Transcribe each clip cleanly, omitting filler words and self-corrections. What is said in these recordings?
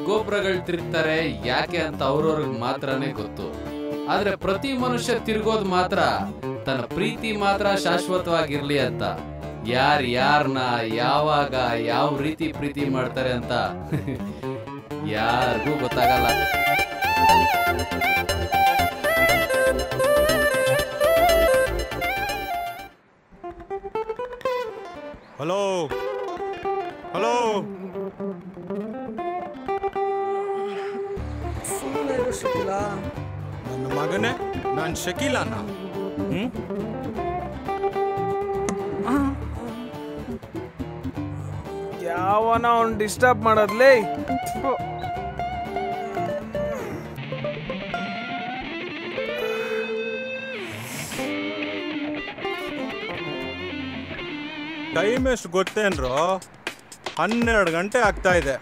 ಗೋಪುರಗಳು ತಿರುಗ್ತಾರೆ ಯಾಕೆ ಅಂತ ಅವ್ರವ್ರಿಗೆ ಮಾತ್ರನೇ ಗೊತ್ತು. ಆದ್ರೆ ಪ್ರತಿ ಮನುಷ್ಯ ತಿರುಗೋದು ಮಾತ್ರ ತನ್ನ ಪ್ರೀತಿ ಮಾತ್ರ ಶಾಶ್ವತವಾಗಿರ್ಲಿ ಅಂತ. ಯಾರನ್ನ ಯಾವಾಗ ಯಾವ ರೀತಿ ಪ್ರೀತಿ ಮಾಡ್ತಾರೆ ಅಂತ ಯಾರಿಗೂ ಗೊತ್ತಾಗಲ್ಲ. ಹಲೋ ಹಲೋ, ನನ್ನ ಮಗನೇ, ನಾನು ಶಕೀಲಾನ. ಯಾವನ ಅವ್ನು ಡಿಸ್ಟರ್ಬ್ ಮಾಡೋದ್ಲೇ. ಟೈಮ್ ಎಷ್ಟು ಗೊತ್ತೇನ್ರೋ? 12 ಗಂಟೆ ಆಗ್ತಾ ಇದೆ.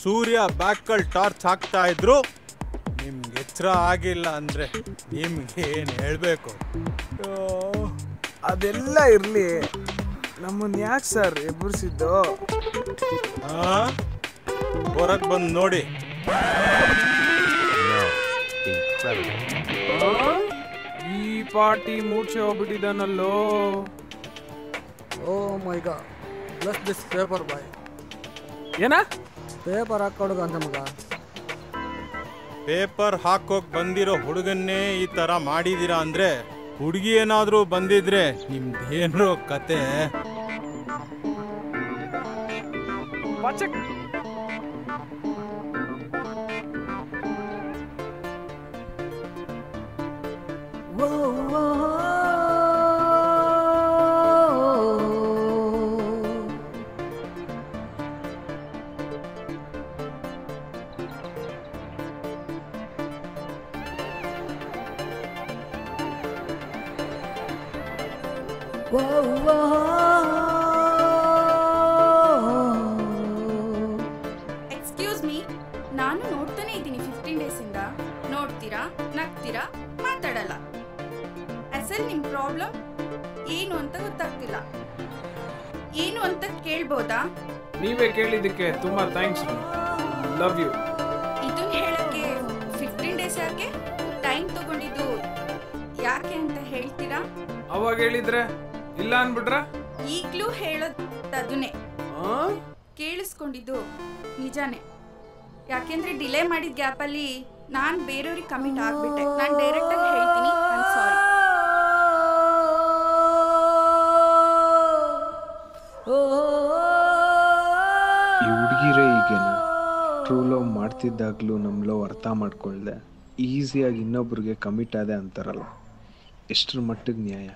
ಸೂರ್ಯ ಬ್ಯಾಕಲ್ ಟಾರ್ಚ್ ಹಾಕ್ತಾ ಇದ್ರು. ನಿಮ್ಗೆ ಎಚ್ಚರ ಆಗಿಲ್ಲ ಅಂದ್ರೆ ನಿಮ್ಗೇನು ಹೇಳ್ಬೇಕು? ಅದೆಲ್ಲ ಇರ್ಲಿ, ನಮ್ಮನ್ನ ಯಾಕೆ ಸರ್ ಎಬ್ಬರಿಸಿದ್ದು? ಹೊರಗೆ ಬಂದು ನೋಡಿ. ಈ ಪಾರ್ಟಿ ಮೂರ್ಛೆ ಹೋಗ್ಬಿಟ್ಟಿದ್ದಾನಲ್ಲೋ. ಓ ಮೈ ಗಾಡ್, ಬ್ಲಸ್ ದಿಸ್ ಪೇಪರ್ ಬಾಯ್. ಏನ ಪೇಪರ್ ಹಾಕೊಡುಗ ಅಂತ ಮಗ. ಪೇಪರ್ ಹಾಕೋಕ್ ಬಂದಿರೋ ಹುಡುಗನ್ನೇ ಈ ತರ ಮಾಡಿದೀರಾ ಅಂದ್ರೆ ಹುಡುಗಿ ಏನಾದ್ರೂ ಬಂದಿದ್ರೆ ನಿಮ್ದೇನೋ ಕತೆ. ಎಕ್ಸ್ಕ್ಯೂಸ್ ಮೀ, ನಾನು ನೋಡ್ತಾನೆ ಇದ್ದೀನಿ 15 ಡೇಸಿಂದ. ನೋಡ್ತೀರಾ, ನಗ್ತೀರಾ, ಮಾತಾಡಲ್ಲ. ಅಸಲ್ ನಿಮ್ ಪ್ರಾಬ್ಲಮ್ ಏನು ಅಂತ ಗೊತ್ತಾಗ್ತಿಲ್ಲ. ಏನು ಅಂತ ಕೇಳ್ಬೋದಾ? ನೀವೇ ಕೇಳಿದ್ದಕ್ಕೆ ತುಂಬಾ ಥ್ಯಾಂಕ್ಸ್. Love you. ಇದನ್ನ ಹೇಳಕ್ಕೆ 15 ಡೇಸ್ ಯಾಕೆ ಟೈಮ್ ತಗೊಂಡಿದ್ದು ಯಾಕೆ ಅಂತ ಹೇಳ್ತೀರಾ? ಅವಾಗ ಹೇಳಿದ್ರೆ ಇಲ್ಲ ಅನ್ಬಿಟ್ರ? ಈಗ್ಲೂ ಹೇಳೋದು ಅದನ್ನೇ. ಕೇಳಿಸ್ಕೊಂಡಿದ್ದು ನಿಜಾನೇ. ಯಾಕೆಂದ್ರೆ ಡಿಲೇ ಮಾಡಿದ ಗ್ಯಾಪಲ್ಲಿ ನಾನು ಬೇರೆಯವ್ರಿಗೆ ಕಮಿಟ್ ಆಗ್ಬಿಟ್ಟೆ. ನಾನು ಡೈರೆಕ್ಟಾಗಿ ಹೇಳ್ತೀನಿ, ಐ ಆಮ್ ಸಾರಿ. ಈ ಹುಡುಗಿರೇ ಈಗೇನ ಟ್ರೂ ಲವ್ ಮಾಡ್ತಿದ್ದಾಗ್ಲೂ ನಮ್ಮ ಲವ್ ಅರ್ಥ ಮಾಡ್ಕೊಳ್ದೆ ಈಸಿಯಾಗಿ ಇನ್ನೊಬ್ರಿಗೆ ಕಮಿಟ್ ಆದೆ ಅಂತಾರಲ್ಲ, ಎಷ್ಟರ ಮಟ್ಟಿಗೆ ನ್ಯಾಯ?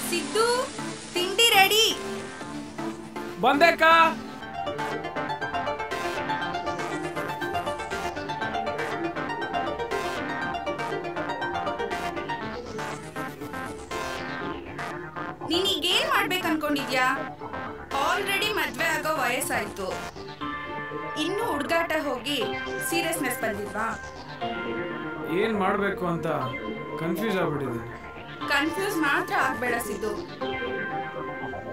ಸಿದ್ದು, ತಿಂಡಿ ರೆಡಿ. ಬಂದೇಕ. ನೀನೀಗೇನ್ ಮಾಡ್ಬೇಕು ಅನ್ಕೊಂಡಿದ್ಯಾ? ಆಲ್ರೆಡಿ ಮದ್ವೆ ಆಗೋ ವಯಸ್ಸಾಯ್ತು. ಇನ್ನು ಹುಡುಗಾಟ ಹೋಗಿ ಸೀರಿಯಸ್ನೆಸ್ ಬಂದಿಲ್ವಾ? ಏನು ಮಾಡಬೇಕು ಅಂತ ಕನ್ಫ್ಯೂಸ್ ಆಗ್ಬಿಟ್ಟಿದ್ದೀನಿ. ಕನ್ಫ್ಯೂಸ್ ಮಾತ್ರ ಆಗಬೇಡ ಸಿದ್ದು.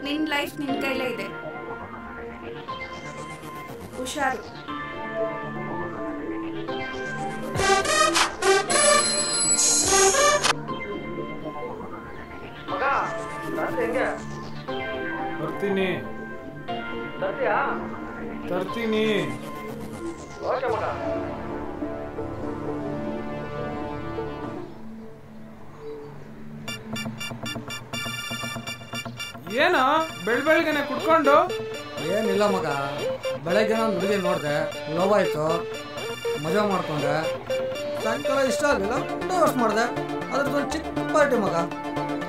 ನಿನ್ನ ಲೈಫ್ ನಿನ್ನ ಕೈಲೇ ಇದೆ, ಹುಷಾರು. ಬರ್ತೀನಿ ತರ್ತೀನಿ. ಏನೋ ಬೆಳಬೆಳಗ್ಗೆನೆ ಕುಡ್ಕೊಂಡು? ಏನಿಲ್ಲ ಮಗ, ಬೆಳಗ್ಗೆ ನಾನು ಹುಡುಗಿ ನೋಡಿದೆ, ಲವ್ ಆಯಿತು, ಮದುವೆ ಮಾಡ್ಕೊಂಡೆ. ಸಾಯಂಕಾಲ ಇಷ್ಟ ಆಗಲಿಲ್ಲ, ಡೈವರ್ಸ್ ಮಾಡಿದೆ. ಅದ್ರದ್ದು ಚಿಕ್ಕ ಪಾರ್ಟಿ ಮಗ.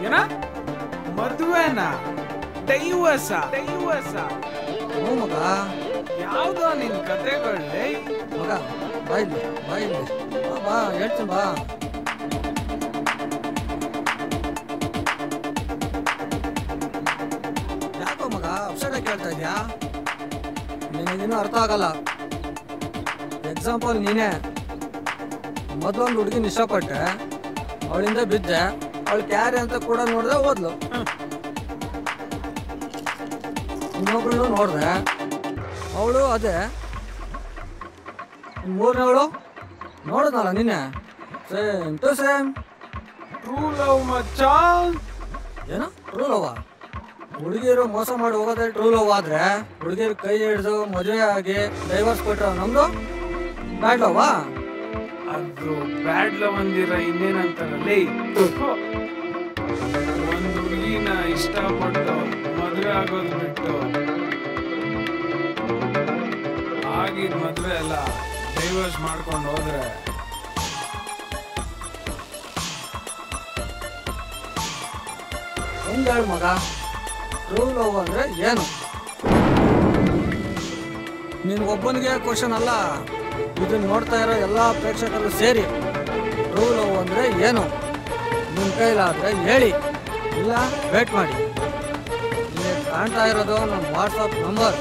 ಏನ ಮದುವೆನಾ? ಡೈವರ್ಸ? ಹ್ಞೂ ಮಗ. ಯಾವ್ದೋ ನಿನ್ ಕತೆಗಳೇ ಮಗ. ಬಾಯಿಲಿ ಬಾ ಹೇಳ್ತೀನಿ ಬಾ. ಯಾಕೋ ಮಗ ಅಪ್ಸೆಟ್ ಆಗಿ ಕೇಳ್ತಾ ಇದೆಯಾ? ನಿನಗಿನ್ನೂ ಅರ್ಥ ಆಗಲ್ಲ. ಎಕ್ಸಾಂಪಲ್ ನೀನೇ ಮೊದಲೊಂದು ಹುಡುಗಿನ ಇಷ್ಟಪಟ್ಟೆ, ಅವಳಿಂದ ಬಿದ್ದೆ, ಅವಳು ಕ್ಯಾರಿ ಅಂತ ಕೂಡ ನೋಡಿದೆ, ಓದ್ಲು. ಇನ್ನೊಬ್ರು ನೋಡಿದೆ, ಅವಳು ಅದೇ. ಮೂರನೇವಳು ನೋಡಿದ್ನಲ್ಲ ನಿನ್ನೆ, same to same. True love ಮಚ್ಚ. ಏನು ಟ್ರೂ ಲವ್? ಹುಡುಗಿಯರು ಮೋಸ ಮಾಡಿ ಹೋಗೋದೇ ಟ್ರೂ ಲವ್ ಆದ್ರೆ, ಹುಡುಗಿಯರು ಕೈ ಹಿಡಿದು ಮದುವೆ ಆಗಿ ಡೈವರ್ಸ್ ಕೊಟ್ಟರು ನಮ್ದು ಬ್ಯಾಡ್ ಲವ್ವಾ? ಅದು ಬ್ಯಾಡ್ ಲವ್ ಅಂದಿರ ಇನ್ನೇನಂತಾರಲ್ಲೇ. ಒಂದು ಹುಡುಗಿನ ಇಷ್ಟಪಟ್ಟು ಮದುವೆ ಆಗೋದು ಬಿಟ್ಟು ಆಗಿದ್ ಮದುವೆ ಎಲ್ಲ ಡೈವರ್ಸ್ ಮಾಡ್ಕೊಂಡು ಹೋದ್ರೆ ಒಂದೇಳು ಮಗ, ಟ್ರೂ ಲವ್ ಅಂದ್ರೆ ಏನು? ನೀನು ಒಬ್ಬನಿಗೆ ಕ್ವಶನ್ ಅಲ್ಲ, ಇದನ್ನ ನೋಡ್ತಾ ಇರೋ ಎಲ್ಲ ಪ್ರೇಕ್ಷಕರು ಸೇರಿ ಟ್ರೂ ಲವ್ ಅಂದ್ರೆ ಏನು ನಿಮ್ಮ ಕೈಲಾದ್ರೆ ಹೇಳಿ, ಇಲ್ಲ ವೇಟ್ ಮಾಡಿ. ನಿಮಗೆ ಕಾಣ್ತಾ ಇರೋದು ನಮ್ಮ ವಾಟ್ಸಪ್ ನಂಬರ್.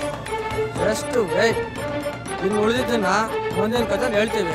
Just wait. ಇನ್ನು ಉಳಿದಿದ್ದನ್ನ ಮುಂದಿನ ಕಥೆಯಲ್ಲಿ ಹೇಳ್ತೀವಿ.